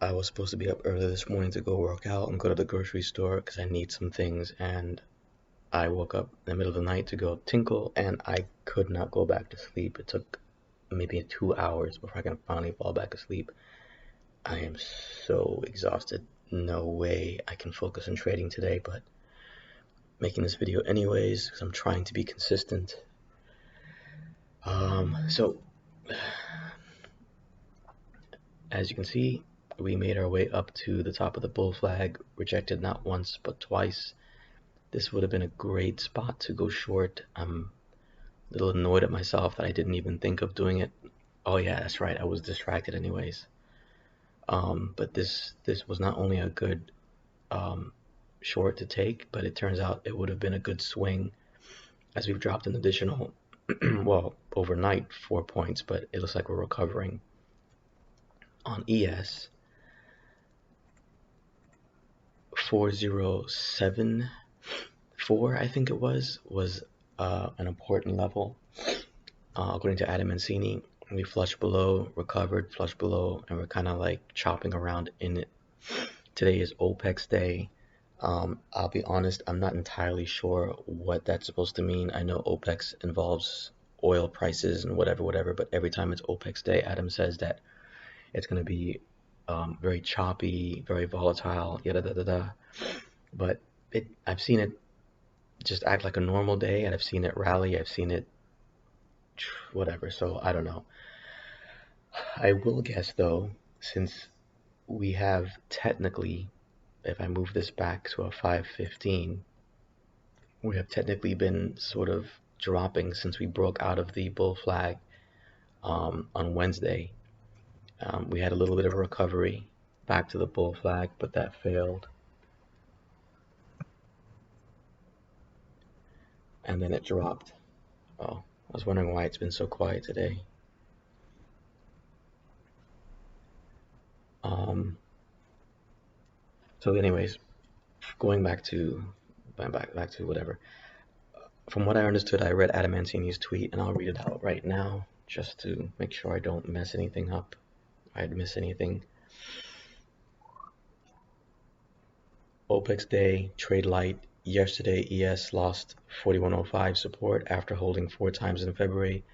I was supposed to be up early this morning to go work out and go to the grocery store because I need some things, and I woke up in the middle of the night to go tinkle, and I could not go back to sleep. It took maybe 2 hours before I can finally fall back asleep. I am so exhausted. No way I can focus on trading today, but making this video anyways because I'm trying to be consistent. So as you can see, we made our way up to the top of the bull flag, rejected not once but twice. This would have been a great spot to go short. I'm a little annoyed at myself that I didn't even think of doing it. Oh yeah, that's right, I was distracted anyways. But this was not only a good short to take, but it turns out it would have been a good swing as we've dropped an additional, well, overnight 4 points, but it looks like we're recovering. On ES, 4074, I think it was an important level. According to Adam Mancini, we flushed below, recovered, flushed below, and we're kind of like chopping around in it. Today is OPEX day. I'll be honest, I'm not entirely sure what that's supposed to mean. I know OPEX involves oil prices and whatever, but every time it's OPEX day, Adam says that it's going to be very choppy, very volatile, yada da da da. But I've seen it just act like a normal day, and I've seen it rally, I've seen it whatever, so I don't know. I will guess though, since we have technically, if I move this back to a 515, we have technically been sort of dropping since we broke out of the bull flag on Wednesday. We had a little bit of a recovery back to the bull flag, but that failed. And then it dropped. Oh, I was wondering why it's been so quiet today. So anyways, going back to whatever. From what I understood, I read Adam Mancini's tweet, and I'll read it out right now just to make sure I don't mess anything up. I'd miss anything. OPEX day, trade light. Yesterday, ES lost 4105 support after holding 4 times in February.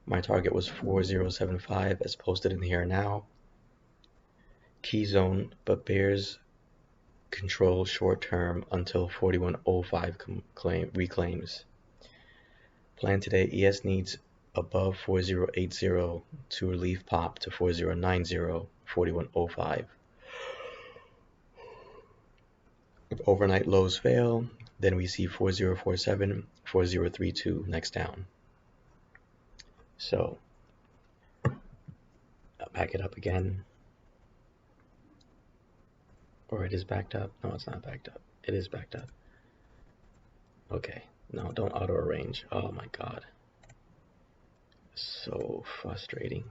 My target was 4075 as posted in here now. Key zone, but bears control short term until 4105 reclaims. Plan today, ES needs above 4080 to relieve pop to 4090, 4105. If overnight lows fail, then we see 4047, 4032 next down. So I'll back it up again. Or it is backed up. No, it's not backed up. It is backed up. Okay. No, don't auto arrange. Oh my god. So frustrating.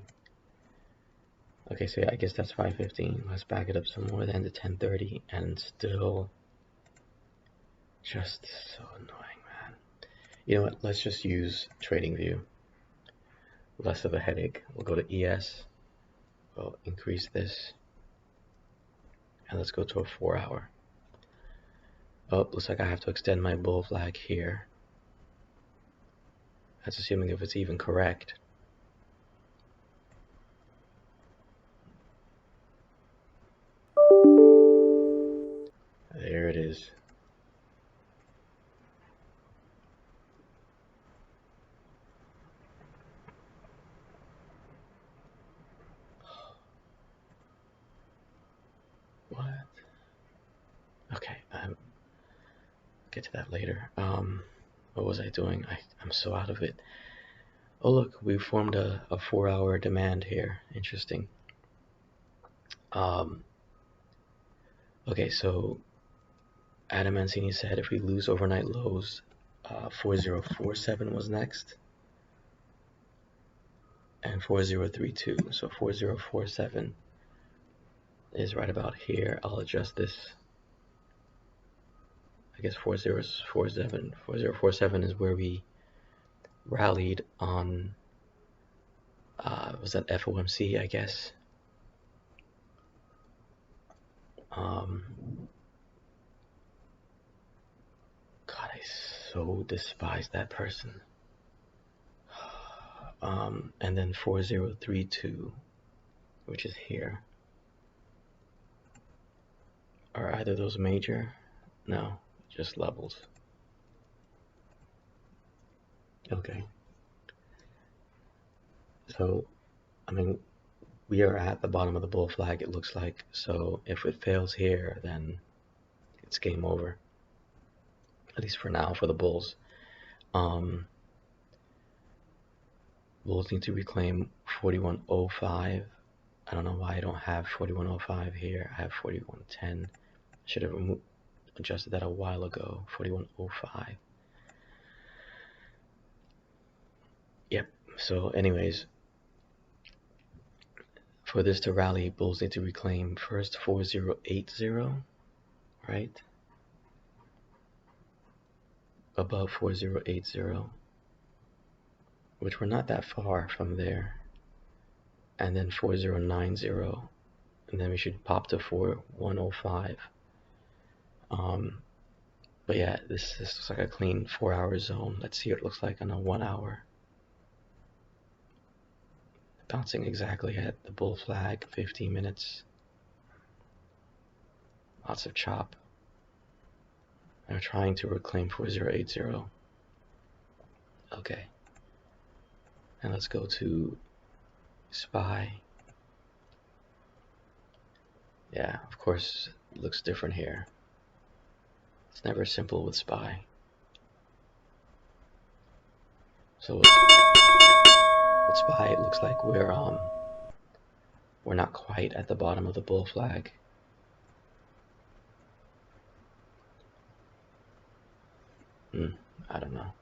Okay, so yeah, I guess that's 515. Let's back it up some more then to 1030, and still just so annoying, man. You know what? Let's just use TradingView. Less of a headache. We'll go to ES. We'll increase this. And let's go to a 4-hour. Oh, looks like I have to extend my bull flag here. That's assuming if it's even correct. There it is. What? Okay, get to that later. What was I doing? I'm so out of it. Oh look, we formed a 4-hour demand here. Interesting. Okay, so Adam Mancini said if we lose overnight lows, 4047 was next, and 4032. So 4047 is right about here. I'll adjust this. I guess 4047. 4047 is where we rallied on. Was that FOMC? I guess. God, I so despise that person. And then 4032, which is here. Are either those major? No, just levels. Okay. So, I mean, we are at the bottom of the bull flag, it looks like. So if it fails here, then it's game over. At least for now, for the bulls. Um, Bulls need to reclaim 4105. I don't know why I don't have 4105 here. I have 4110. Should have adjusted that a while ago. 4105. Yep. So anyways, for this to rally, bulls need to reclaim first 4080, right? Above 4080, which we're not that far from there. And then 4090, and then we should pop to 4105. But yeah, this looks like a clean 4-hour zone. Let's see what it looks like on a 1 hour. Bouncing exactly at the bull flag, 15 minutes. Lots of chop. I'm trying to reclaim 4080. Okay. And let's go to SPY. Yeah, of course, it looks different here. It's never simple with SPY. So with SPY, it looks like we're not quite at the bottom of the bull flag. I don't know.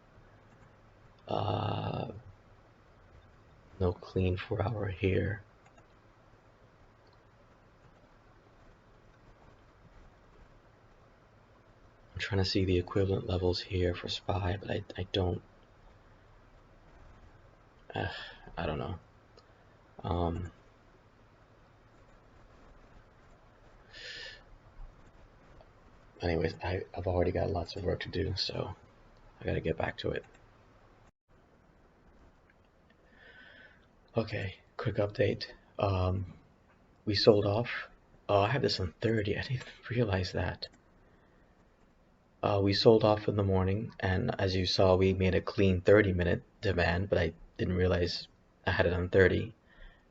No clean 4-hour here. I'm trying to see the equivalent levels here for SPY, but I don't. I don't know. Anyways, I've already got lots of work to do, so I gotta get back to it. Okay, quick update. We sold off. Oh, I have this on 30. I didn't realize that. We sold off in the morning, and as you saw, we made a clean 30-minute demand, but I didn't realize I had it on 30,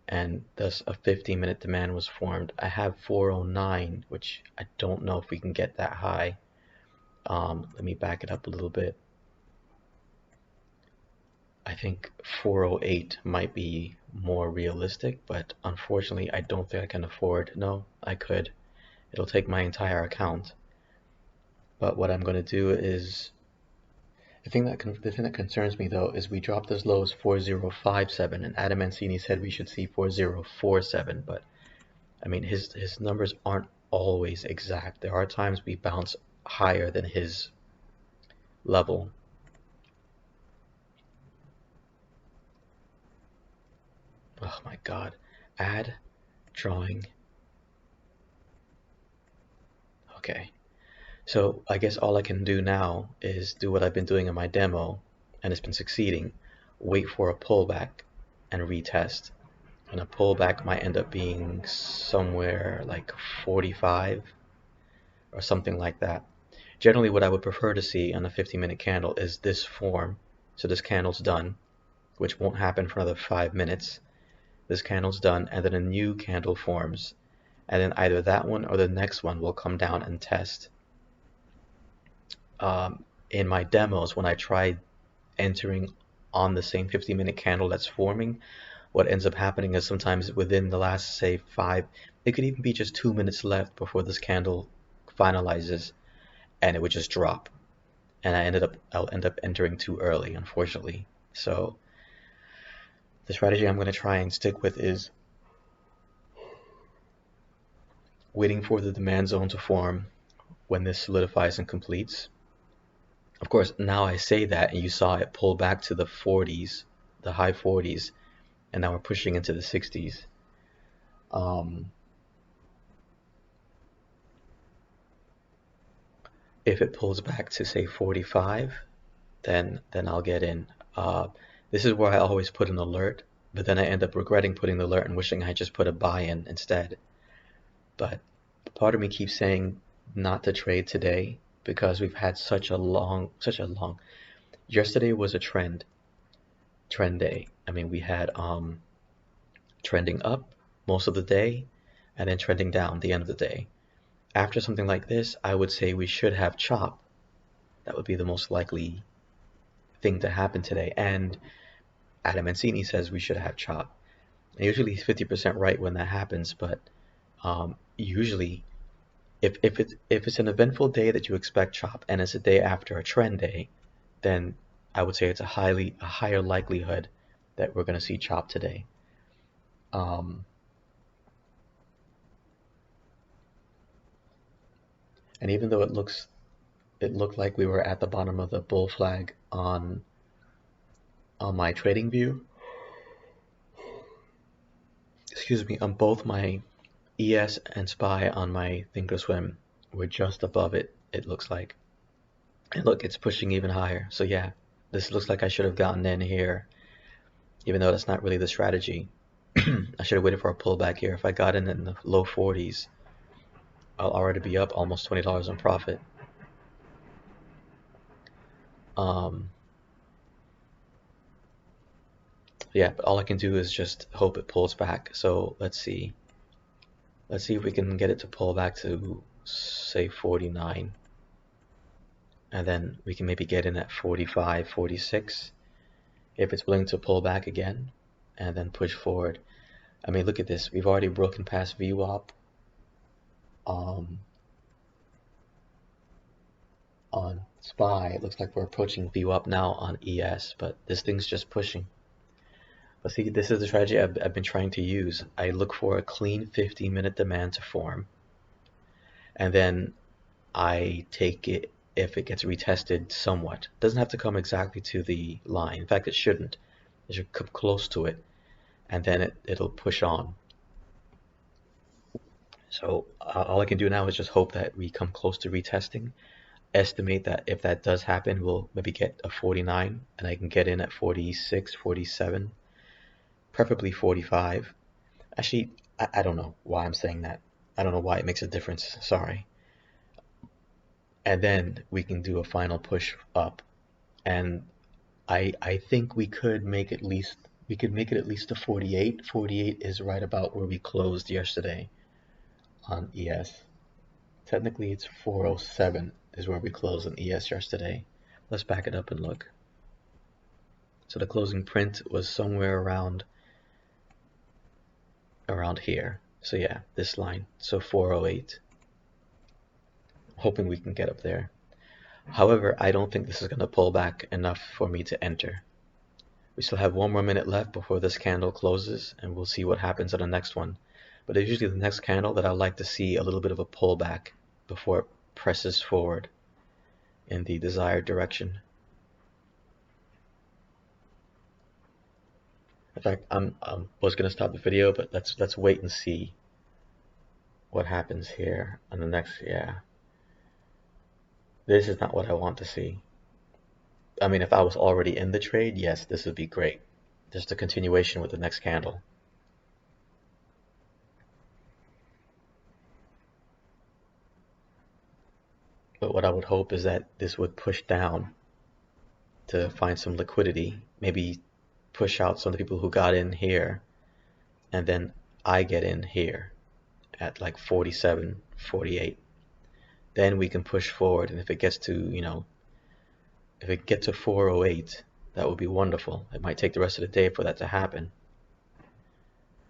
and thus a 15-minute demand was formed. I have 409, which I don't know if we can get that high. Let me back it up a little bit. I think 408 might be more realistic, but unfortunately I don't think I can afford. No, I could. It'll take my entire account. But what I'm going to do is, the thing that concerns me though is we dropped as low as 4057, and Adam Mancini said we should see 4047, but I mean his numbers aren't always exact. There are times we bounce higher than his level. Oh my god. Add drawing. Okay. So I guess all I can do now is do what I've been doing in my demo, and it's been succeeding. Wait for a pullback and retest. And a pullback might end up being somewhere like 45 or something like that. Generally, what I would prefer to see on a 15-minute candle is this form. So this candle's done, which won't happen for another 5 minutes. This candle's done, and then a new candle forms. And then either that one or the next one will come down and test. In my demos, when I tried entering on the same 15-minute candle that's forming, what ends up happening is sometimes within the last, say, 5, it could even be just 2 minutes left before this candle finalizes, and it would just drop. And I'll end up entering too early, unfortunately. So the strategy I'm going to try and stick with is waiting for the demand zone to form when this solidifies and completes. Of course, now I say that, and you saw it pull back to the 40s, the high 40s, and now we're pushing into the 60s. If it pulls back to say 45, then I'll get in. This is where I always put an alert, but then I end up regretting putting the alert and wishing I just put a buy in instead. But part of me keeps saying not to trade today because we've had such a long. Yesterday was a trend day. I mean, we had trending up most of the day and then trending down the end of the day. After something like this, I would say we should have chop. That would be the most likely thing to happen today. And Adam Mancini says we should have chop. And usually he's 50% right when that happens, but usually if it's an eventful day that you expect chop and it's a day after a trend day, then I would say it's a higher likelihood that we're going to see chop today. Um, and even though it looked like we were at the bottom of the bull flag on my trading view, excuse me, on both my ES and SPY on my thinkorswim, we're just above it, it looks like. And look, it's pushing even higher. So yeah, this looks like I should have gotten in here, even though that's not really the strategy. I should have waited for a pullback here. If I got in the low 40s, I'll already be up almost $20 in profit. Yeah, but all I can do is just hope it pulls back. So let's see. Let's see if we can get it to pull back to, say, 49. And then we can maybe get in at 45, 46. If it's willing to pull back again and then push forward. I mean, look at this. We've already broken past VWAP on SPY. It looks like we're approaching VWAP now on ES, but this thing's just pushing. But see, this is the strategy I've been trying to use. I look for a clean 15-minute demand to form, and then I take it if it gets retested somewhat. It doesn't have to come exactly to the line. In fact, it shouldn't. It should come close to it, and then it'll push on. So all I can do now is just hope that we come close to retesting. Estimate that if that does happen, we'll maybe get a 49, and I can get in at 46, 47, preferably 45. Actually, I don't know why I'm saying that. I don't know why it makes a difference. Sorry. And then we can do a final push up. And I think we could make at least to 48. 48 is right about where we closed yesterday on ES. Technically it's 407 is where we closed on ES yesterday. Let's back it up and look. So the closing print was somewhere around here. So yeah, this line. So 408. Hoping we can get up there. However, I don't think this is going to pull back enough for me to enter. We still have one more minute left before this candle closes, and we'll see what happens on the next one. But it's usually the next candle that I like to see a little bit of a pullback before it presses forward in the desired direction. In fact, I was going to stop the video, but let's wait and see what happens here on the next. Yeah, this is not what I want to see. I mean, if I was already in the trade, yes, this would be great. Just a continuation with the next candle. But what I would hope is that this would push down to find some liquidity, maybe push out some of the people who got in here, and then I get in here at like 47, 48. Then we can push forward, and if it gets to, if it gets to 408, that would be wonderful. It might take the rest of the day for that to happen.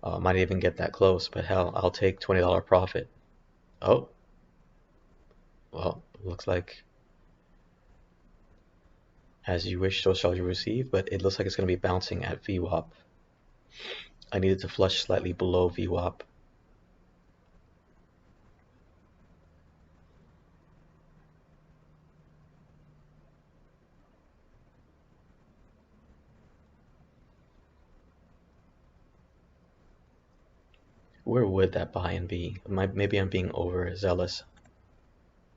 Might even get that close, but hell, I'll take $20 profit. Oh, well, looks like as you wish, so shall you receive, but it looks like it's going to be bouncing at VWAP. I needed to flush slightly below VWAP. Where would that buy-in be? Maybe I'm being overzealous.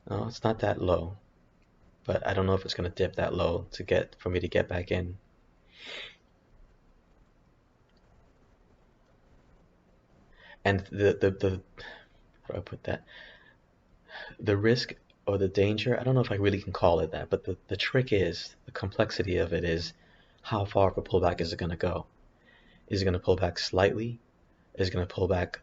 No, it's not that low. but I don't know if it's going to dip that low to get for me to get back in. And the how do I put that? The risk or the danger, I don't know if I really can call it that, but the trick is, the complexity of it is, how far of a pullback is it going to go? Is it going to pull back slightly? Is it going to pull back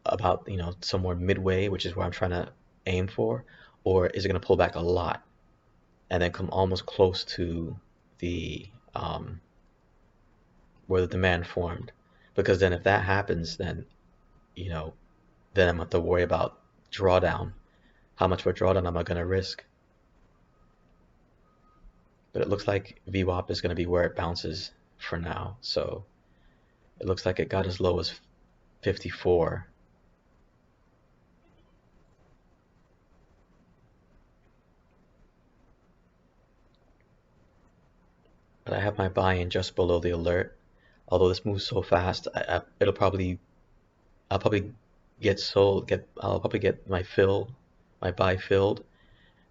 about, somewhere midway, which is where I'm trying to aim for? Or is it going to pull back a lot and then come almost close to the where the demand formed? Because then if that happens, then, you know, then I'm going to have to worry about drawdown. How much of a drawdown am I going to risk? But it looks like VWAP is going to be where it bounces for now. So it looks like it got as low as 54. But I have my buy-in just below the alert. Although this moves so fast, I'll probably I'll probably get my buy filled,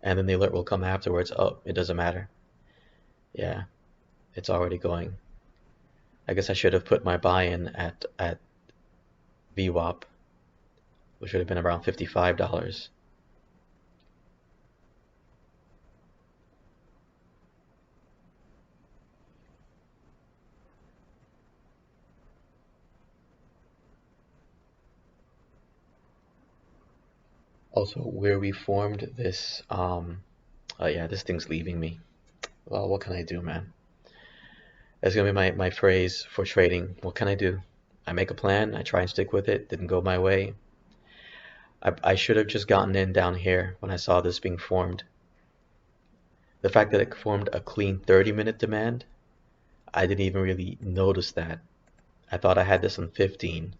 and then the alert will come afterwards. Oh, it doesn't matter. Yeah, it's already going. I guess I should have put my buy-in at VWAP, which should have been around $55. Also, where we formed this, oh yeah, this thing's leaving me. Well, what can I do, man? That's gonna be my phrase for trading. What can I do? I make a plan, I try and stick with it, didn't go my way. I should have just gotten in down here when I saw this being formed. The fact that it formed a clean 30-minute demand, I didn't even really notice that. I thought I had this on 15.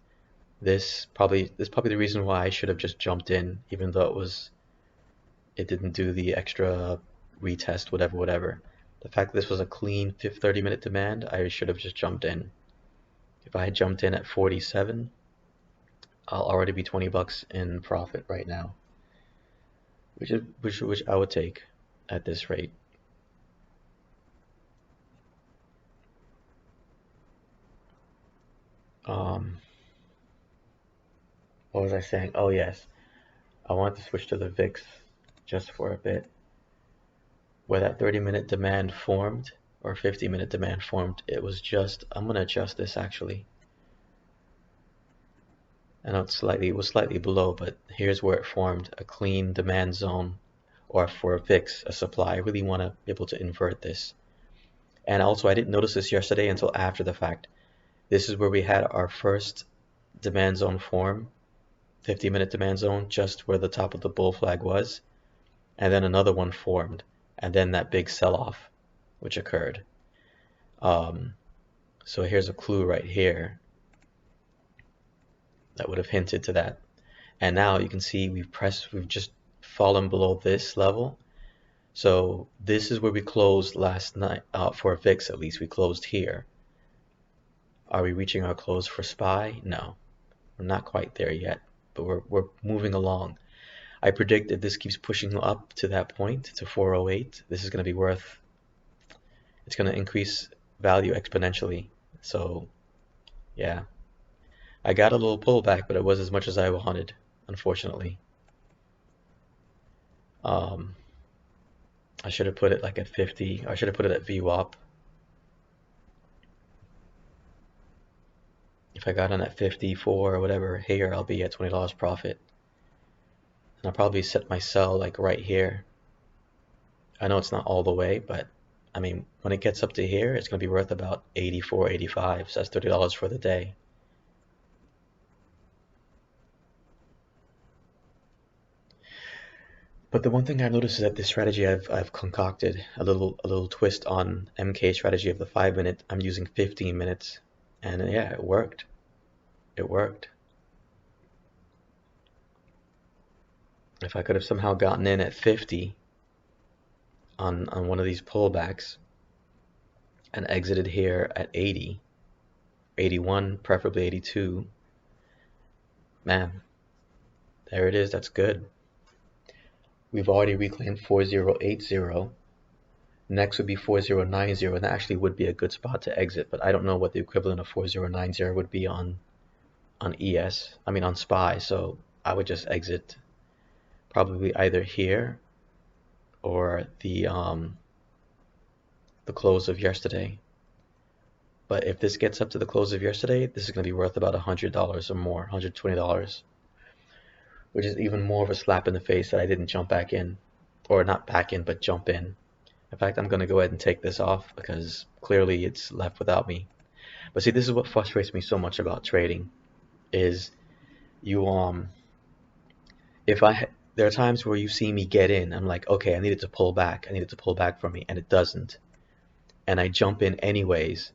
This is probably the reason why I should have just jumped in, even though it didn't do the extra retest, whatever. The fact that this was a clean 30-minute demand, I should have just jumped in. If I had jumped in at 47, I'll already be 20 bucks in profit right now, which I would take at this rate. Um, what was I saying? Oh yes, I want to switch to the VIX just for a bit. Where that 30-minute demand formed, or 50-minute demand formed, I'm gonna adjust this actually. I know it was slightly below, but here's where it formed a clean demand zone, or for a VIX, a supply. I really want to be able to invert this. And also, I didn't notice this yesterday until after the fact. This is where we had our first demand zone form, 50-minute demand zone, just where the top of the bull flag was, and then another one formed, and then that big sell-off, which occurred. So here's a clue right here that would have hinted to that. And now you can see we've just fallen below this level. So this is where we closed last night, for VIX at least, we closed here. Are we reaching our close for SPY? No, we're not quite there yet, but we're moving along. I predict if this keeps pushing up to that point, to 408, this is going to be it's going to increase value exponentially. So yeah, I got a little pullback, but it was as much as I wanted, unfortunately. I should have put it like at 50. I should have put it at VWAP. If I got on at 54 or whatever here, I'll be at $20 profit. And I'll probably set my sell like right here. I know it's not all the way, but I mean, when it gets up to here, it's going to be worth about 84, 85. So that's $30 for the day. But the one thing I've noticed is that this strategy I've concocted a little twist on MK strategy of the 5-minute. I'm using 15 minutes, and yeah, it worked. It worked. If I could have somehow gotten in at 50 on one of these pullbacks and exited here at 80, 81, preferably 82, man, there it is. That's good. We've already reclaimed 4080. Next would be 4090, and that actually would be a good spot to exit, but I don't know what the equivalent of 4090 would be on ES, I mean on SPY, so I would just exit probably either here or the close of yesterday. But if this gets up to the close of yesterday, this is going to be worth about $100 or more, $120, which is even more of a slap in the face that I didn't jump back in, or not back in, but jump in. In fact, I'm going to go ahead and take this off because clearly it's left without me. But see, this is what frustrates me so much about trading is you if I there are times where you see me get in, I'm like, okay, I needed to pull back. I needed to pull back from me, and it doesn't. And I jump in anyways,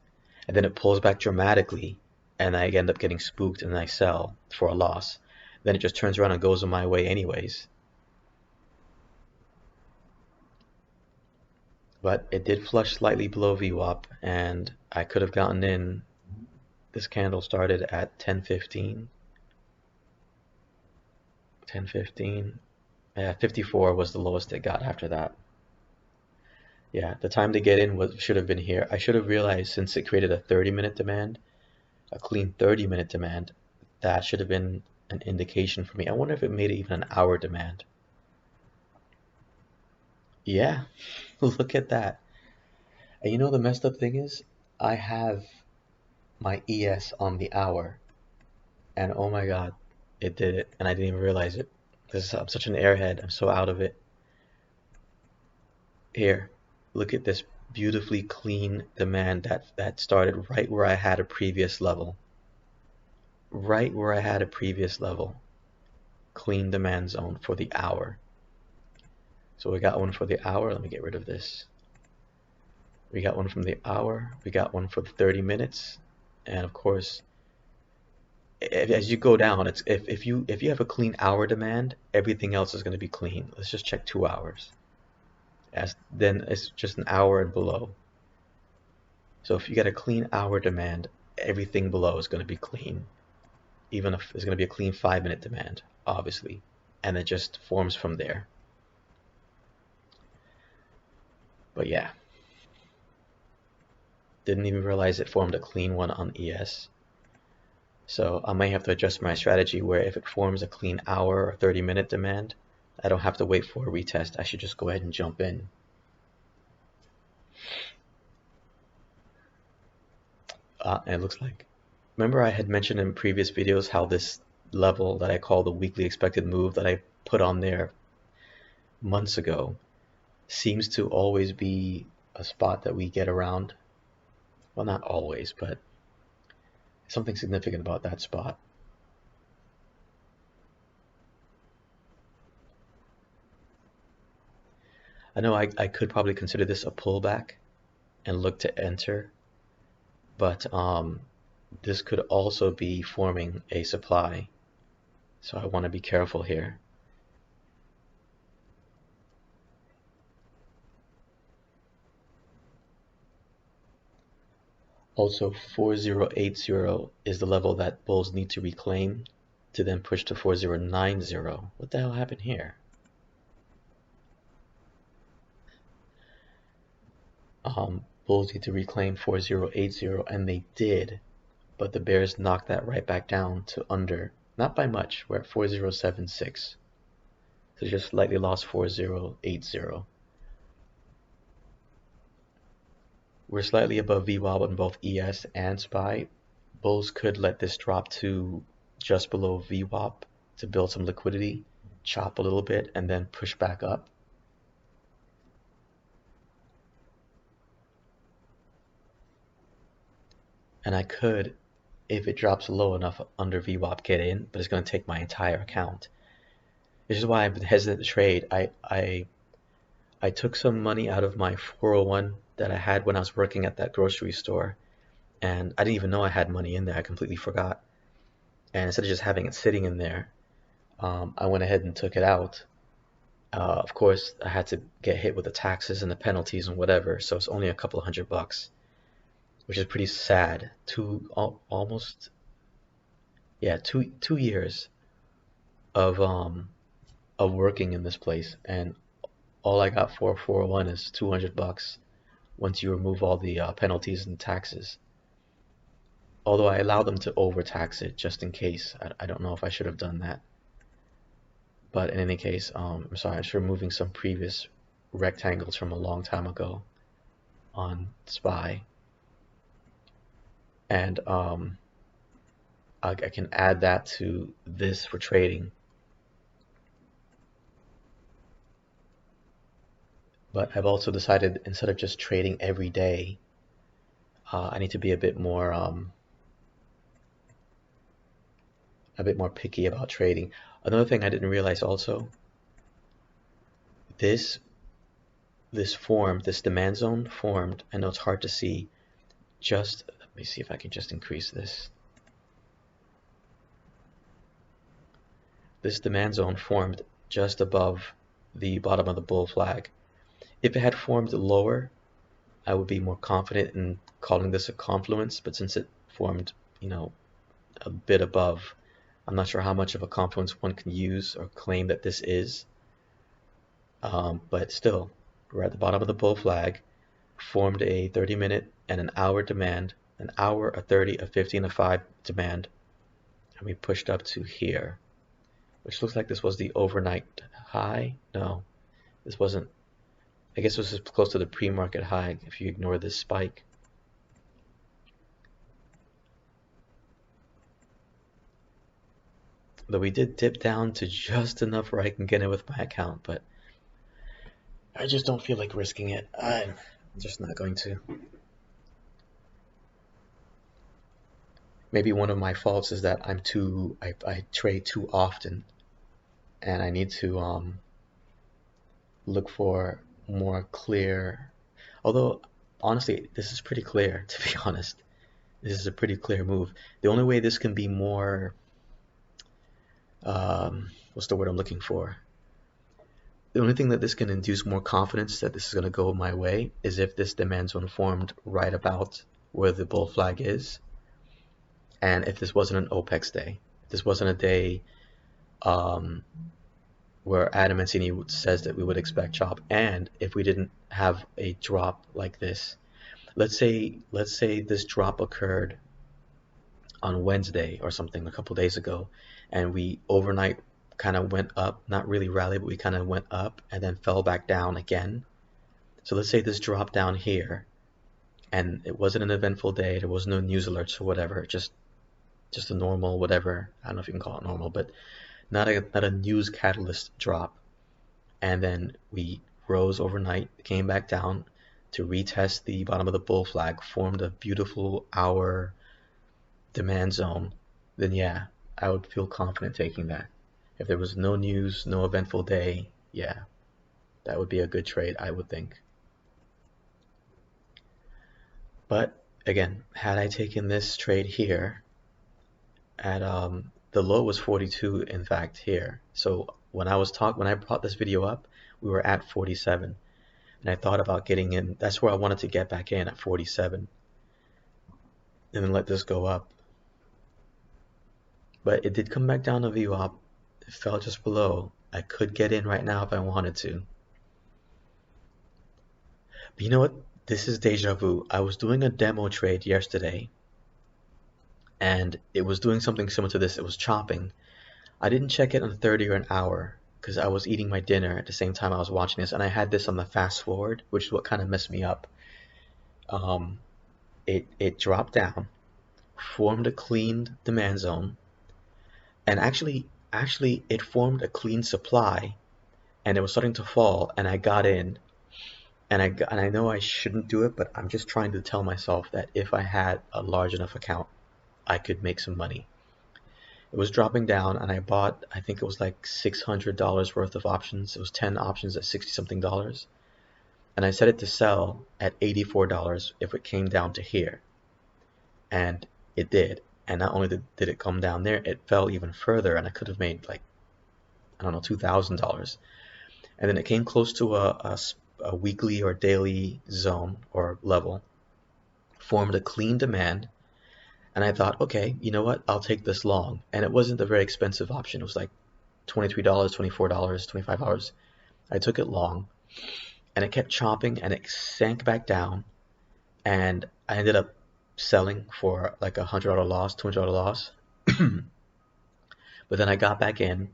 and then it pulls back dramatically, and I end up getting spooked and I sell for a loss. Then it just turns around and goes on my way anyways. But it did flush slightly below VWAP, and I could have gotten in. This candle started at 10:15. 10:15. Yeah, 54 was the lowest it got after that. Yeah, the time to get in should have been here. I should have realized since it created a 30-minute demand, a clean 30-minute demand, that should have been an indication for me. I wonder if it made it even an hour demand. Yeah, look at that. And you know the messed up thing is, I have my ES on the hour, and oh my God, it did it, and I didn't even realize it. I'm such an airhead. I'm so out of it. Here, look at this beautifully clean demand that started right where I had a previous level. Right where I had a previous level. Clean demand zone for the hour. So we got one for the hour. Let me get rid of this. We got one from the hour. We got one for the 30 minutes. And of course, as you go down, if you have a clean hour demand, everything else is going to be clean. Let's just check 2 hours. Then it's just an hour and below. So if you get a clean hour demand, everything below is going to be clean. Even if there's going to be a clean 5-minute demand, obviously, and it just forms from there. But yeah, didn't even realize it formed a clean one on ES. So I might have to adjust my strategy where if it forms a clean hour or 30-minute demand, I don't have to wait for a retest. I should just go ahead and jump in. And it looks like, remember I had mentioned in previous videos how this level that I call the weekly expected move that I put on there months ago seems to always be a spot that we get around. Well, not always, but something significant about that spot. I know I could probably consider this a pullback and look to enter, but this could also be forming a supply. So I want to be careful here. Also, 4080 is the level that bulls need to reclaim to then push to 4090. What the hell happened here? Bulls need to reclaim 4080, and they did, but the bears knocked that right back down to under, not by much. We're at 4076, so just slightly lost 4080. We're slightly above VWAP on both ES and SPY. Bulls could let this drop to just below VWAP to build some liquidity, chop a little bit, and then push back up. And I could, if it drops low enough under VWAP, get in, but it's going to take my entire account. This is why I've been hesitant to trade. I took some money out of my 401 that I had when I was working at that grocery store, and I didn't even know I had money in there. I completely forgot. And instead of just having it sitting in there, I went ahead and took it out. Of course, I had to get hit with the taxes and the penalties and whatever, so it's only a couple of $100, which is pretty sad. Almost, yeah, two years of of working in this place, and all I got for 401 is $200 once you remove all the penalties and taxes. Although I allowed them to overtax it just in case. I don't know if I should have done that. But in any case, I'm sorry, I'm just removing some previous rectangles from a long time ago on SPY. And I can add that to this for trading. But I've also decided, instead of just trading every day, I need to be a bit more picky about trading. Another thing I didn't realize also, this demand zone formed. I know it's hard to see. Just let me see if I can just increase this. This demand zone formed just above the bottom of the bull flag. If it had formed lower, I would be more confident in calling this a confluence, but since it formed, a bit above, I'm not sure how much of a confluence one can use or claim that this is. But still, we're at the bottom of the bull flag, formed a 30-minute and an hour demand, an hour, a 30, a 15, a 5 demand, and we pushed up to here, which looks like this was the overnight high. No, this wasn't. I guess this is close to the pre-market high if you ignore this spike. Though we did dip down to just enough where I can get in with my account, but I just don't feel like risking it. I'm just not going to. Maybe one of my faults is that I trade too often, and I need to look for more clear. Although honestly, this is pretty clear, to be honest. This is a pretty clear move. The only way this can be more, what's the word I'm looking for? The only thing that this can induce more confidence that this is going to go my way is if this demand zone formed right about where the bull flag is, and if this wasn't an OPEX day. If this wasn't a day where Adam Mancini says that we would expect chop, and if we didn't have a drop like this. Let's say this drop occurred on Wednesday or something a couple days ago, and we overnight kind of went up, not really rallied, but we kind of went up and then fell back down again. So let's say this dropped down here, and it wasn't an eventful day, there was no news alerts or whatever, just a normal whatever, I don't know if you can call it normal, but not a news catalyst drop. And then we rose overnight, came back down to retest the bottom of the bull flag, formed a beautiful hour demand zone, then yeah, I would feel confident taking that. If there was no news, no eventful day, yeah, that would be a good trade, I would think. But again, had I taken this trade here at the low was 42, in fact, here. So when I brought this video up, we were at 47, and I thought about getting in. That's where I wanted to get back in, at 47, and then let this go up. But it did come back down to VWAP. It fell just below. I could get in right now if I wanted to. But you know what? This is deja vu. I was doing a demo trade yesterday, and it was doing something similar to this. It was chopping. I didn't check it on 30 or an hour because I was eating my dinner at the same time I was watching this, and I had this on the fast forward, which is what kind of messed me up. It dropped down, formed a clean demand zone, and actually it formed a clean supply, and it was starting to fall, and I got in, and I know I shouldn't do it, but I'm just trying to tell myself that if I had a large enough account, I could make some money. It was dropping down, and I bought, I think it was like $600 worth of options. It was 10 options at 60 something dollars, and I set it to sell at $84 if it came down to here, and it did. And not only did it come down there, it fell even further, and I could have made like, I don't know, $2,000. And then it came close to a weekly or daily zone or level, formed a clean demand, and I thought, okay, you know what, I'll take this long. And it wasn't a very expensive option. It was like $23, $24, $25. I took it long and it kept chopping and it sank back down and I ended up selling for like $100 loss, $200 loss. But then I got back in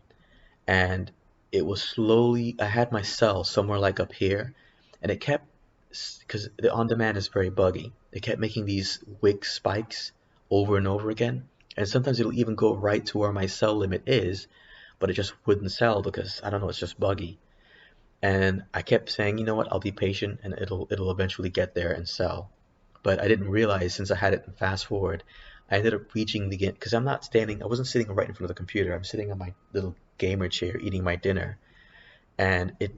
and it was slowly, I had my sell somewhere like up here and it kept, because the on demand is very buggy, it kept making these wick spikes over and over again. And sometimes it'll even go right to where my sell limit is, but it just wouldn't sell because I don't know, it's just buggy. And I kept saying, you know what, I'll be patient and it'll eventually get there and sell. But I didn't realize since I had it in fast forward, I ended up reaching the end because I'm not standing, I wasn't sitting right in front of the computer. I'm sitting on my little gamer chair eating my dinner, and it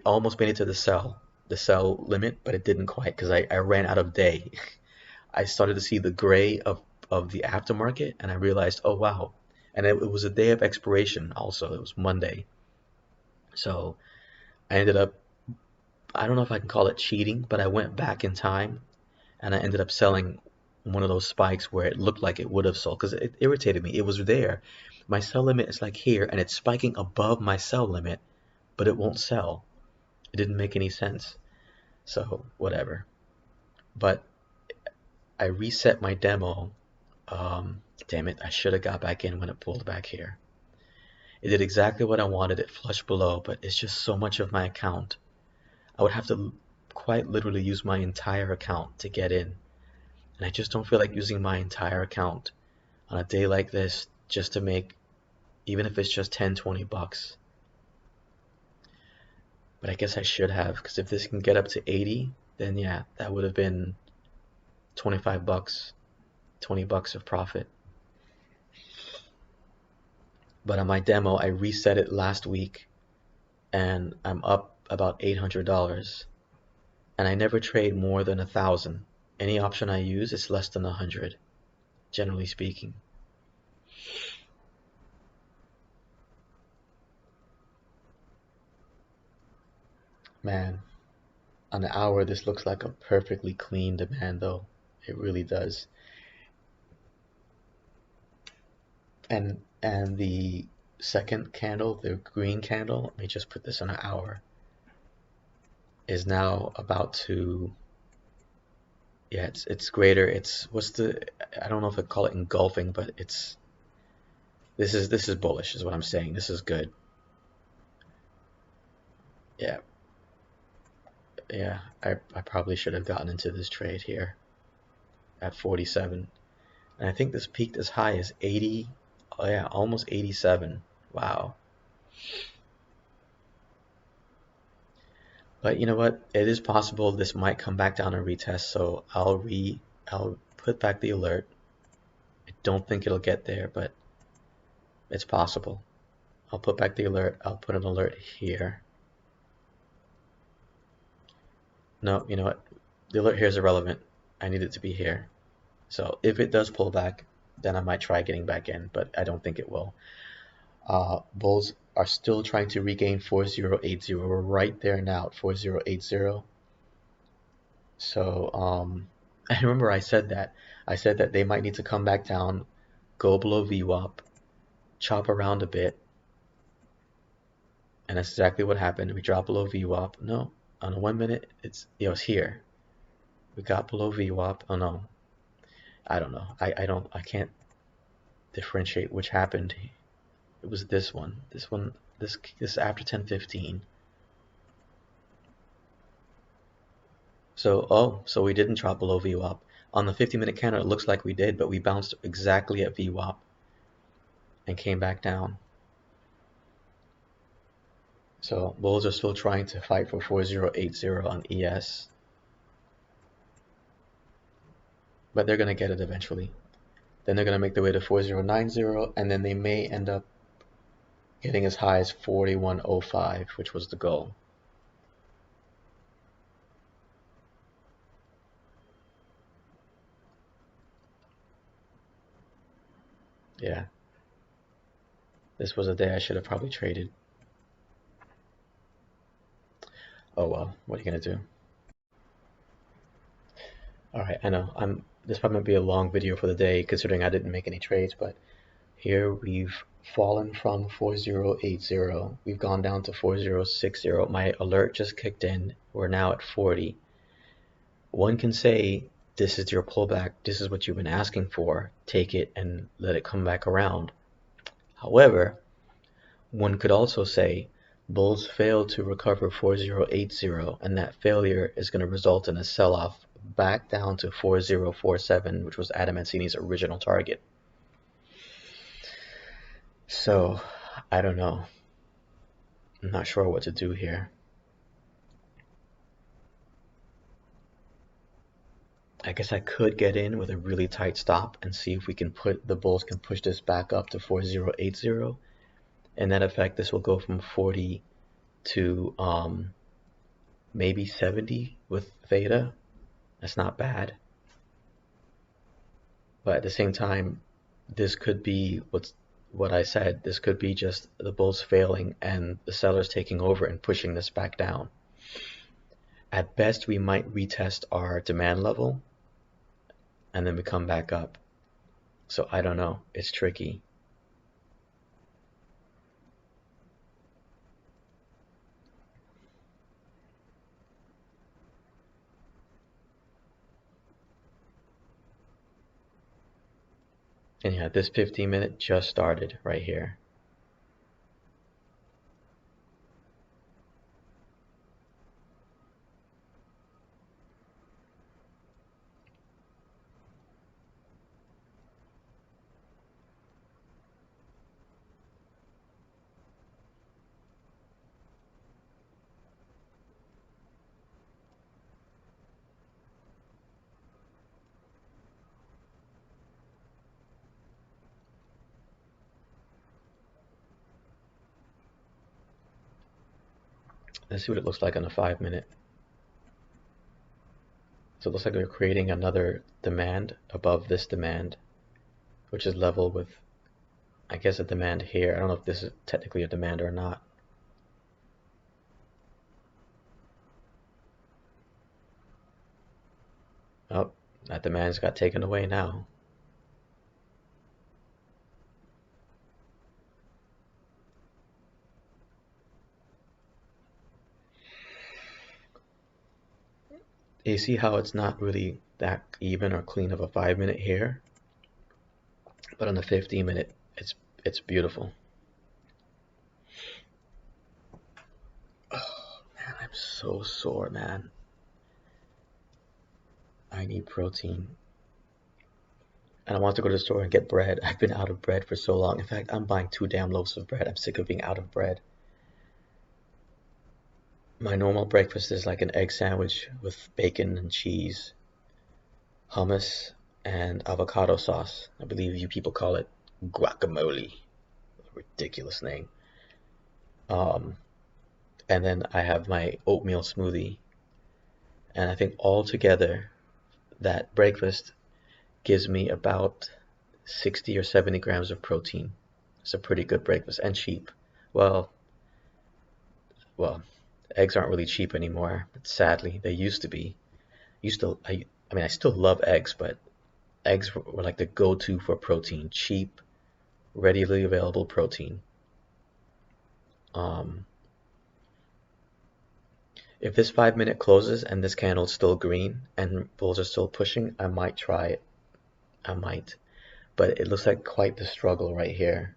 almost made it to the sell limit, but it didn't quite because I ran out of day. I started to see the gray of the aftermarket, and I realized, oh wow. And it was a day of expiration also. It was Monday. So I ended up, I don't know if I can call it cheating, but I went back in time and I ended up selling one of those spikes where it looked like it would have sold because it irritated me. It was there. My sell limit is like here and it's spiking above my sell limit, but it won't sell. It didn't make any sense. So, whatever. But I reset my demo. Damn it, I should have got back in when it pulled back here. It did exactly what I wanted. It flushed below, but it's just so much of my account. I would have to quite literally use my entire account to get in. And I just don't feel like using my entire account on a day like this just to make, even if it's just 10, 20 bucks. But I guess I should have, because if this can get up to 80, then yeah, that would have been 25 bucks, 20 bucks of profit. But on my demo, I reset it last week and I'm up about $800. And I never trade more than 1,000. Any option I use is less than 100, generally speaking. Man, on the hour, this looks like a perfectly clean demand, though. It really does. And the second candle, the green candle, let me just put this on an hour, is now about to, yeah, it's greater. It's what's the, I don't know if I call it engulfing, but this is bullish, is what I'm saying. This is good. Yeah, yeah. I probably should have gotten into this trade here at 47. And I think this peaked as high as 80. Oh yeah, almost 87. Wow. But you know what? It is possible this might come back down and retest, so I'll put back the alert. I don't think it'll get there, but it's possible. I'll put back the alert. I'll put an alert here. No, you know what? The alert here is irrelevant. I need it to be here. So if it does pull back, then I might try getting back in, but I don't think it will. Bulls are still trying to regain 4080. We're right there now at 4080. So I remember I said that. I said that they might need to come back down, go below VWAP, chop around a bit, and that's exactly what happened. We dropped below VWAP. No, on a 1 minute, it's here. We got below VWAP. Oh no, I don't know. I can't differentiate which happened. It was this one. This after 10:15. So we didn't drop below VWAP. On the 50-minute candle, it looks like we did, but we bounced exactly at VWAP and came back down. So bulls are still trying to fight for 4080 on ES, but they're going to get it eventually. Then they're going to make their way to 4090, and then they may end up getting as high as 4105, which was the goal. Yeah, this was a day I should have probably traded. Oh well, what are you going to do? Alright, I know, this probably might be a long video for the day considering I didn't make any trades, but Here we've fallen from 4080. We've gone down to 4060. My alert just kicked in. We're now at 40. One can say, this is your pullback. This is what you've been asking for. Take it and let it come back around. However, one could also say, bulls failed to recover 4080, and that failure is going to result in a sell-off back down to 4047, which was Adam Mancini's original target. So, I don't know. I'm not sure what to do here. I guess I could get in with a really tight stop and see if we can the bulls can push this back up to 4080. In that effect, this will go from 40 to maybe 70 with theta. That's not bad. But at the same time, this could be what I said. This could be just the bulls failing and the sellers taking over and pushing this back down. At best, we might retest our demand level and then we come back up. So I don't know. It's tricky. And yeah, this 15-minute just started right here. Let's see what it looks like on a 5-minute. So it looks like we're creating another demand above this demand, which is level with, I guess, a demand here. I don't know if this is technically a demand or not. Oh, that demand's got taken away now. You see how it's not really that even or clean of a 5-minute here, but on the 15-minute, it's beautiful. Oh man, I'm so sore, man. I need protein. And I want to go to the store and get bread. I've been out of bread for so long. In fact, I'm buying 2 damn loaves of bread. I'm sick of being out of bread. My normal breakfast is like an egg sandwich with bacon and cheese, hummus, and avocado sauce. I believe you people call it guacamole. Ridiculous name. And then I have my oatmeal smoothie. And I think altogether, that breakfast gives me about 60 or 70 grams of protein. It's a pretty good breakfast and cheap. Well, eggs aren't really cheap anymore. Sadly, they used to be. I mean, I still love eggs, but eggs were like the go-to for protein. Cheap, readily available protein. If this 5-minute closes and this candle's still green and bulls are still pushing, I might try it. I might. But it looks like quite the struggle right here.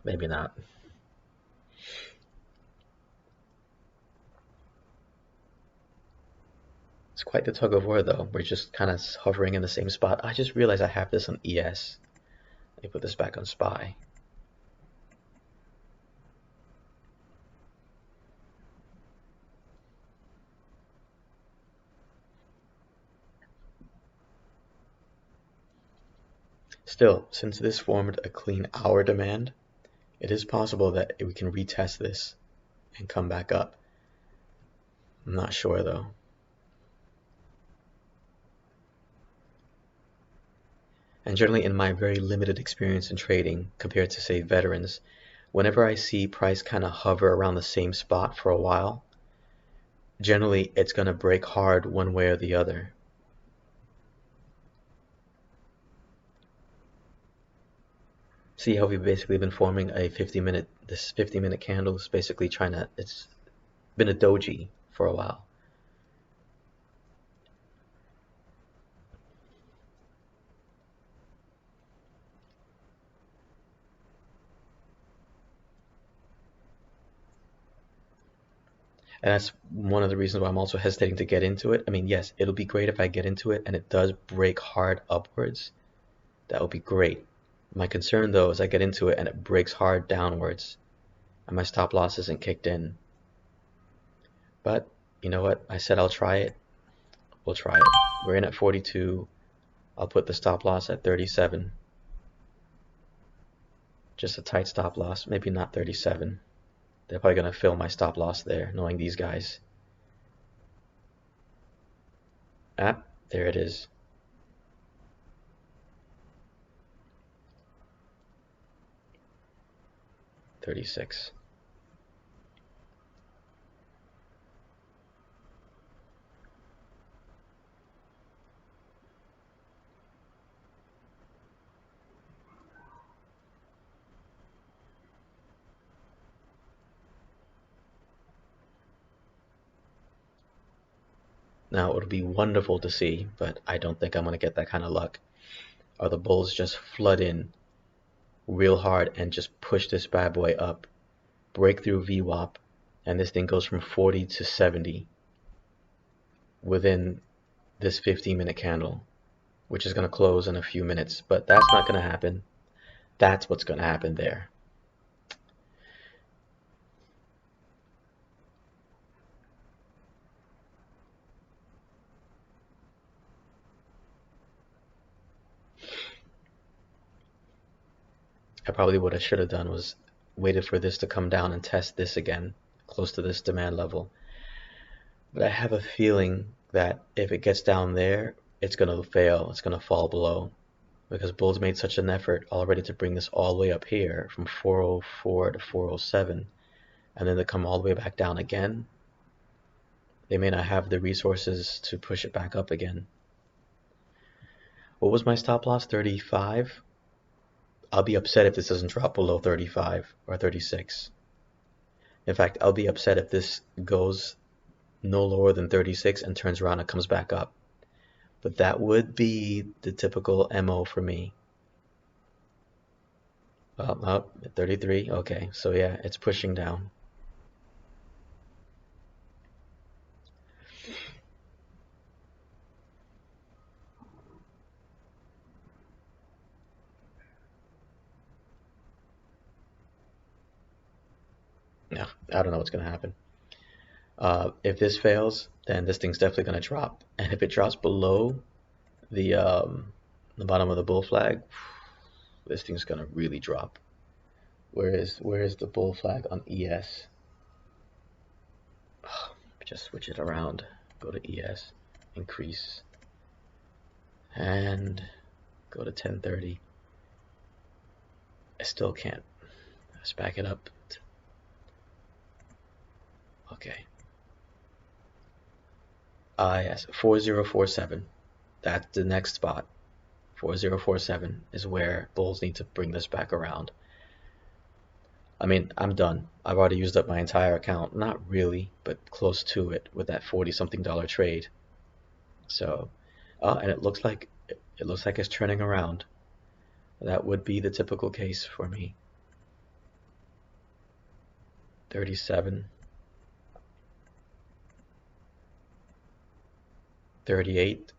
Maybe not. It's quite the tug of war though. We're just kind of hovering in the same spot. I just realized I have this on ES. Let me put this back on SPY. Still, since this formed a clean hour demand, it is possible that we can retest this and come back up. I'm not sure though. And generally, in my very limited experience in trading compared to, say, veterans, whenever I see price kind of hover around the same spot for a while, generally it's going to break hard one way or the other. See how we've basically been forming a 50-minute, this 50-minute candle is basically trying to, it's been a doji for a while. And that's one of the reasons why I'm also hesitating to get into it. I mean, yes, it'll be great if I get into it and it does break hard upwards. That would be great. My concern though is I get into it and it breaks hard downwards and my stop loss isn't kicked in. But you know what? I said I'll try it. We'll try it. We're in at 42. I'll put the stop loss at 37. Just a tight stop loss, maybe not 37. They're probably going to fill my stop loss there, knowing these guys. Ah, there it is. 36. Now, it'll be wonderful to see, but I don't think I'm going to get that kind of luck. Are the bulls just flood in real hard and just push this bad boy up, break through VWAP, and this thing goes from 40 to 70 within this 15-minute candle, which is going to close in a few minutes. But that's not going to happen. That's what's going to happen there. I probably what I should have done was waited for this to come down and test this again, close to this demand level. But I have a feeling that if it gets down there, it's going to fail. It's going to fall below. Because bulls made such an effort already to bring this all the way up here from 404 to 407, and then to come all the way back down again. They may not have the resources to push it back up again. What was my stop loss? 35? I'll be upset if this doesn't drop below 35 or 36. In fact, I'll be upset if this goes no lower than 36 and turns around and comes back up. But that would be the typical MO for me. Oh, 33. Okay, so yeah, it's pushing down. No, I don't know what's going to happen. If this fails, then this thing's definitely going to drop. And if it drops below the bottom of the bull flag, this thing's going to really drop. Where is the bull flag on ES? Just switch it around. Go to ES, increase, and go to 1030. I still can't. Let's back it up. Okay. Yes, 4047. That's the next spot. 4047 is where bulls need to bring this back around. I mean, I'm done. I've already used up my entire account. Not really, but close to it with that 40-something dollar trade. So, and it looks like it's turning around. That would be the typical case for me. 37. 38.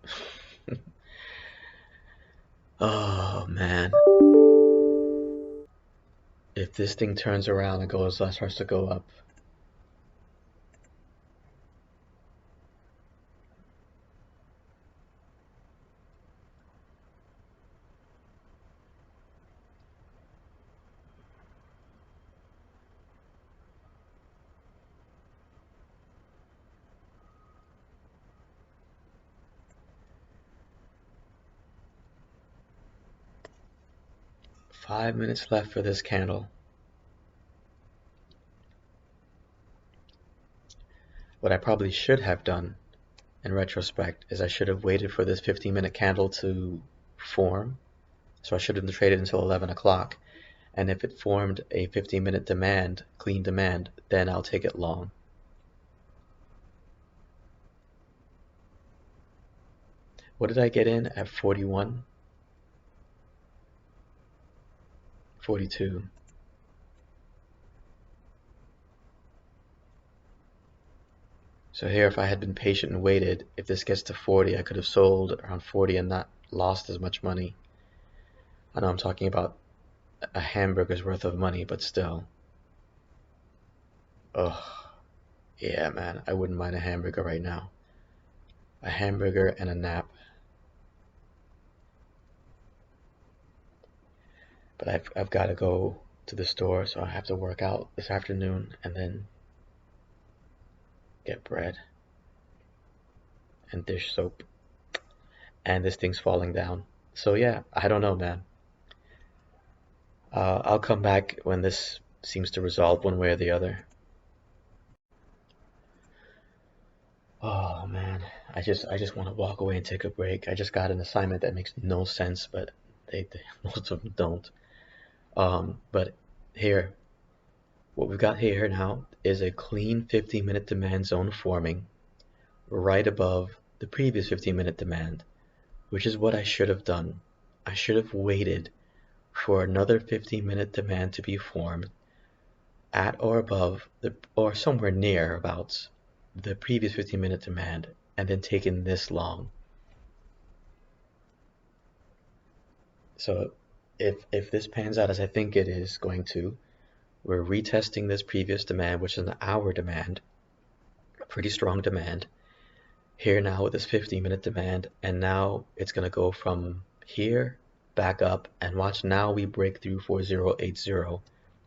Oh man. If this thing turns around and starts to go up. 5 minutes left for this candle. What I probably should have done in retrospect is I should have waited for this 15-minute candle to form. So I should have traded until 11 o'clock. And if it formed a 15-minute demand, clean demand, then I'll take it long. What did I get in at 41? 42. So here, if I had been patient and waited, if this gets to 40, I could have sold around 40 and not lost as much money. I know I'm talking about a hamburger's worth of money, but still. Ugh. Yeah, man, I wouldn't mind a hamburger right now. A hamburger and a nap. But I've got to go to the store, so I have to work out this afternoon and then get bread and dish soap. And this thing's falling down. So yeah, I don't know, man. I'll come back when this seems to resolve one way or the other. Oh man, I just want to walk away and take a break. I just got an assignment that makes no sense, but most of them don't. But here, what we've got here now is a clean 15-minute demand zone forming right above the previous 15-minute demand, which is what I should have done. I should have waited for another 15-minute demand to be formed at or above or somewhere near about the previous 15-minute demand and then taken this long. So if this pans out as I think it is going to, we're retesting this previous demand, which is an hour demand, a pretty strong demand, here now with this 15-minute demand, and now it's going to go from here back up, and watch now we break through 4080 and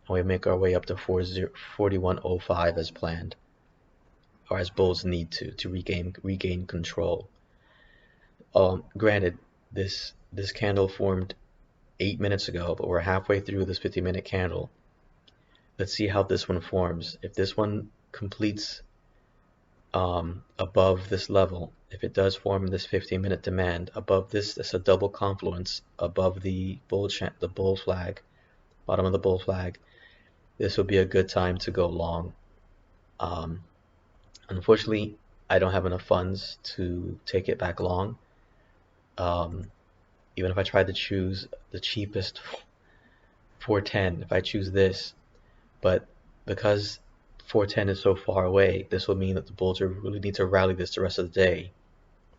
we make our way up to 4105 as planned, or as bulls need to regain control. Granted, this candle formed 8 minutes ago, but we're halfway through this 50-minute candle. Let's see how this one forms. If this one completes above this level, if it does form this 15-minute demand above this, it's a double confluence above the bull flag, bottom of the bull flag. This would be a good time to go long. Unfortunately, I don't have enough funds to take it back long. Even if I tried to choose the cheapest 410, if I choose this, but because 410 is so far away, this will mean that the bulls really need to rally this the rest of the day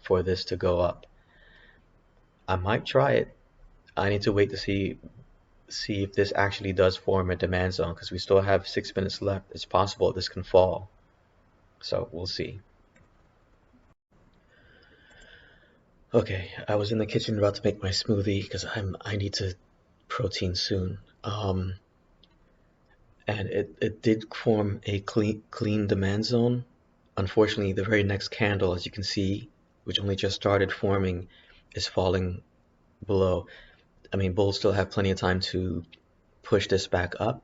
for this to go up. I might try it. I need to wait to see if this actually does form a demand zone, because we still have 6 minutes left. It's possible this can fall. So we'll see. Okay, I was in the kitchen about to make my smoothie because I need to protein soon. And it did form a clean demand zone. Unfortunately, the very next candle, as you can see, which only just started forming, is falling below. I mean, bulls still have plenty of time to push this back up.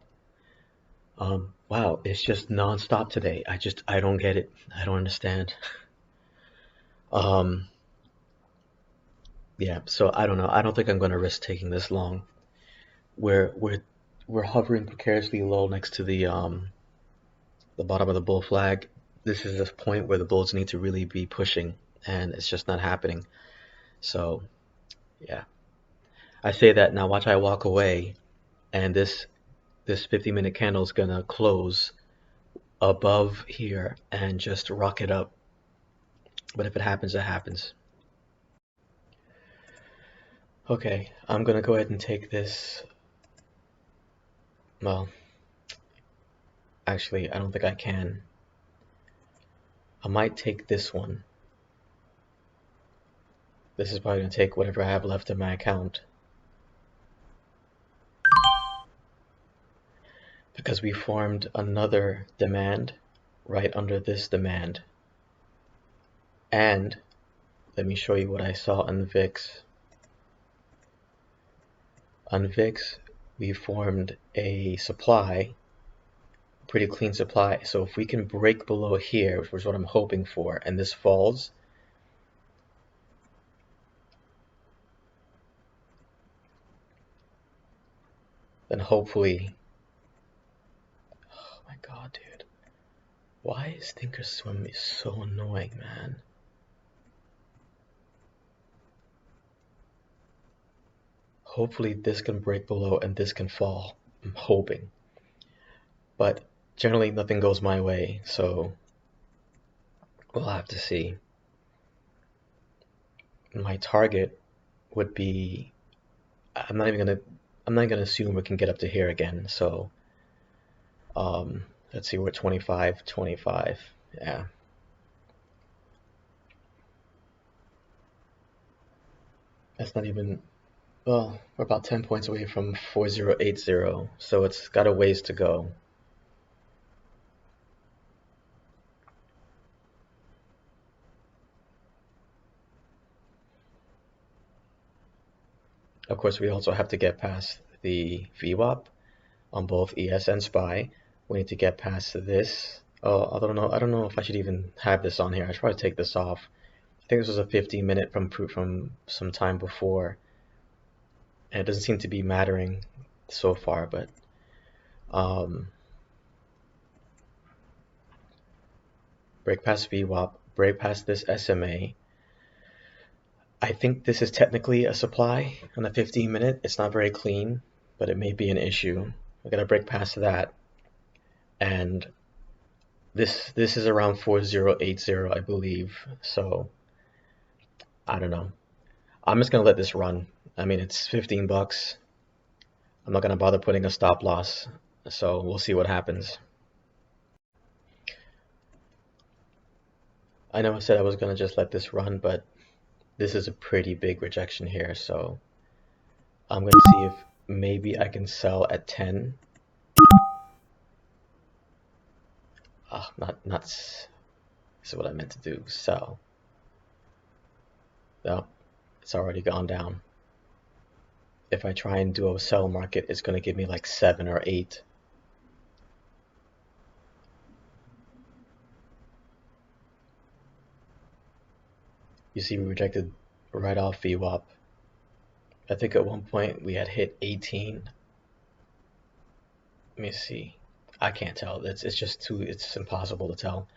Wow, it's just non-stop today. I don't get it. I don't understand. Yeah, so I don't know. I don't think I'm going to risk taking this long. We're hovering precariously low next to the bottom of the bull flag. This is the point where the bulls need to really be pushing, and it's just not happening. So, yeah. I say that now. Watch I walk away, and this 50-minute candle is gonna close above here and just rock it up. But if it happens, it happens. Okay, I'm gonna go ahead and take this. Well, actually, I don't think I can. I might take this one. This is probably gonna take whatever I have left in my account, because we formed another demand right under this demand. And let me show you what I saw on VIX. On VIX, we formed a supply, pretty clean supply. So if we can break below here, which is what I'm hoping for, and this falls, then hopefully, oh my God, dude. Why is Thinkorswim so annoying, man? Hopefully this can break below and this can fall. I'm hoping. But generally nothing goes my way, so we'll have to see. My target would be, I'm not even gonna assume we can get up to here again. So let's see, we're 25, 25. Yeah. That's not even, well, we're about 10 points away from 4080, so it's got a ways to go. Of course, we also have to get past the VWAP on both ES and SPY. We need to get past this. Oh, I don't know if I should even have this on here. I should probably take this off. I think this was a 15-minute from some time before, and it doesn't seem to be mattering so far. But break past VWAP, break past this SMA. I think this is technically a supply on a 15-minute. It's not very clean, but it may be an issue. We're gonna break past that, and this is around 4080, I believe. So I don't know. I'm just gonna let this run. I mean, it's 15 bucks. I'm not gonna bother putting a stop loss. So we'll see what happens. I know I said I was gonna just let this run, but this is a pretty big rejection here. So I'm gonna see if maybe I can sell at 10. This is what I meant to do. Sell. No, it's already gone down. If I try and do a sell market, it's gonna give me like 7 or 8. You see, we rejected right off VWAP. I think at one point we had hit 18. Let me see. I can't tell. It's just too, it's impossible to tell.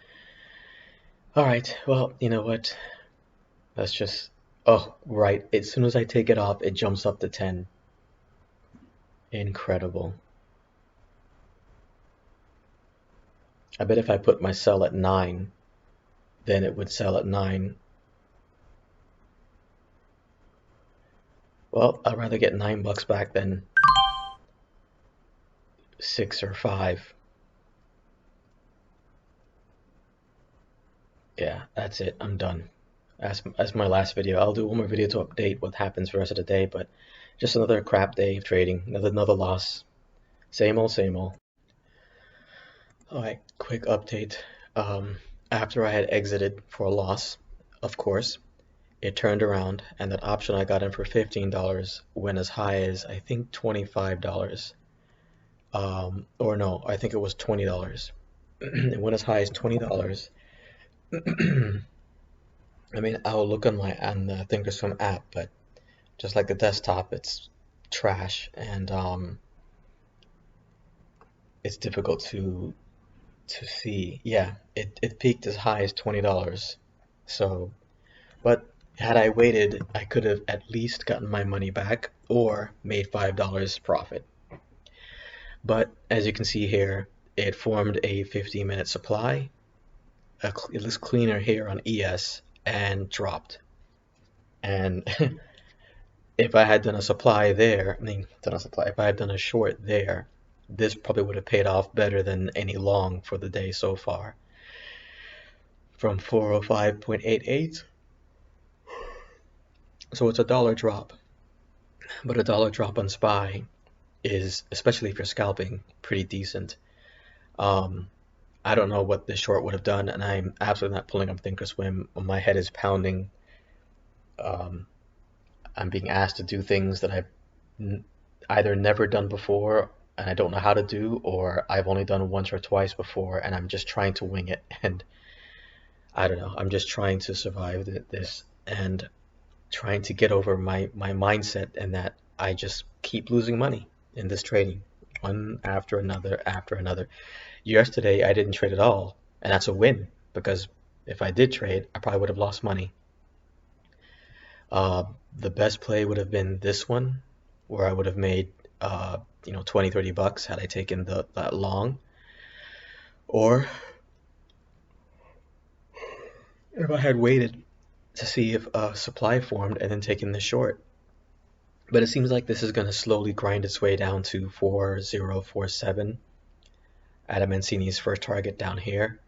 All right, well, you know what? Let's just, oh, right. As soon as I take it off, it jumps up to 10. Incredible. I bet if I put my sell at 9, then it would sell at 9. Well, I'd rather get $9 back than 6 or 5. Yeah, that's it. I'm done. As my last video. I'll do one more video to update what happens for the rest of the day, but just another crap day of trading. Another loss. Same old, same old. Alright, quick update. After I had exited for a loss, of course, it turned around, and that option I got in for $15 went as high as, I think, $25. Or no, I think it was $20. It went as high as $20. I mean, I'll look on the Thinkorswim app, but just like the desktop, it's trash, and it's difficult to see. Yeah, it peaked as high as $20. So, but had I waited, I could have at least gotten my money back or made $5 profit. But as you can see here, it formed a 15-minute supply. It looks cleaner here on ES and dropped. And if I had done a supply there, if I had done a short there, this probably would have paid off better than any long for the day so far. From 405.88. So it's a dollar drop. But a dollar drop on SPY is, especially if you're scalping, pretty decent. I don't know what this short would have done, and I'm absolutely not pulling up Thinkorswim. My head is pounding. I'm being asked to do things that either never done before and I don't know how to do, or I've only done once or twice before and I'm just trying to wing it. And I don't know, I'm just trying to survive this and trying to get over my mindset and that I just keep losing money in this trading, one after another. Yesterday, I didn't trade at all, and that's a win because if I did trade, I probably would have lost money. Uh, the best play would have been this one, where I would have made, 20, $30 had I taken that long, or if I had waited to see if a supply formed and then taken the short. But it seems like this is going to slowly grind its way down to 4047 at Mancini's first target down here.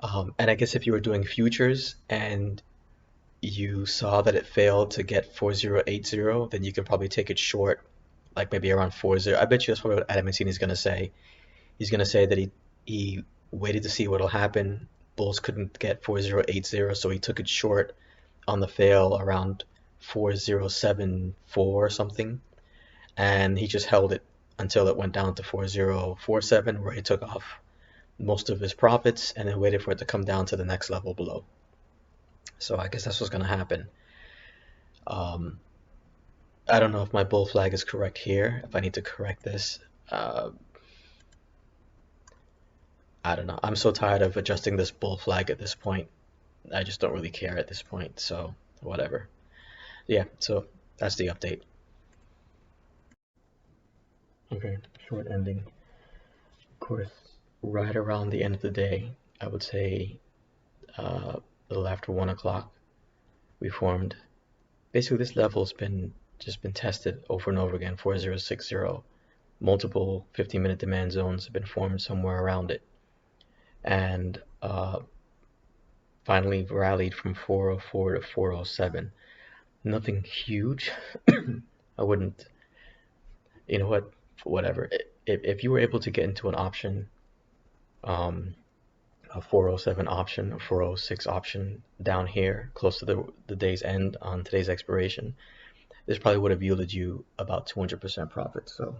And I guess if you were doing futures and you saw that it failed to get 4080, then you can probably take it short, like maybe around 40. I bet you that's probably what Adam Mancini is going to say. He's going to say that he waited to see what will happen. Bulls couldn't get 4080, so he took it short on the fail around 4074 or something, and he just held it until it went down to 4047, where he took off most of his profits and then waited for it to come down to the next level below. So I guess that's what's going to happen. Um, I don't know if my bull flag is correct here, if I need to correct this. Uh, I don't know. I'm so tired of adjusting this bull flag at this point. I just don't really care at this point, so whatever. Yeah, so that's the update. Okay, short ending. Of course, right around the end of the day, I would say a little after 1 o'clock, we formed. Basically, this level's been just been tested over and over again. 4060. Multiple 15-minute demand zones have been formed somewhere around it, and finally rallied from 404 to 407. Nothing huge. I wouldn't. You know what? Whatever. If you were able to get into an option, um, a 407 option, a 406 option down here, close to the day's end on today's expiration, this probably would have yielded you about 200% profit. So,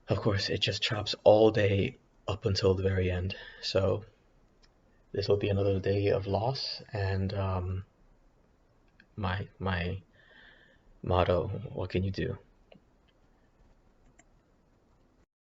of course, it just chops all day up until the very end. So, this will be another day of loss. And my motto: what can you do?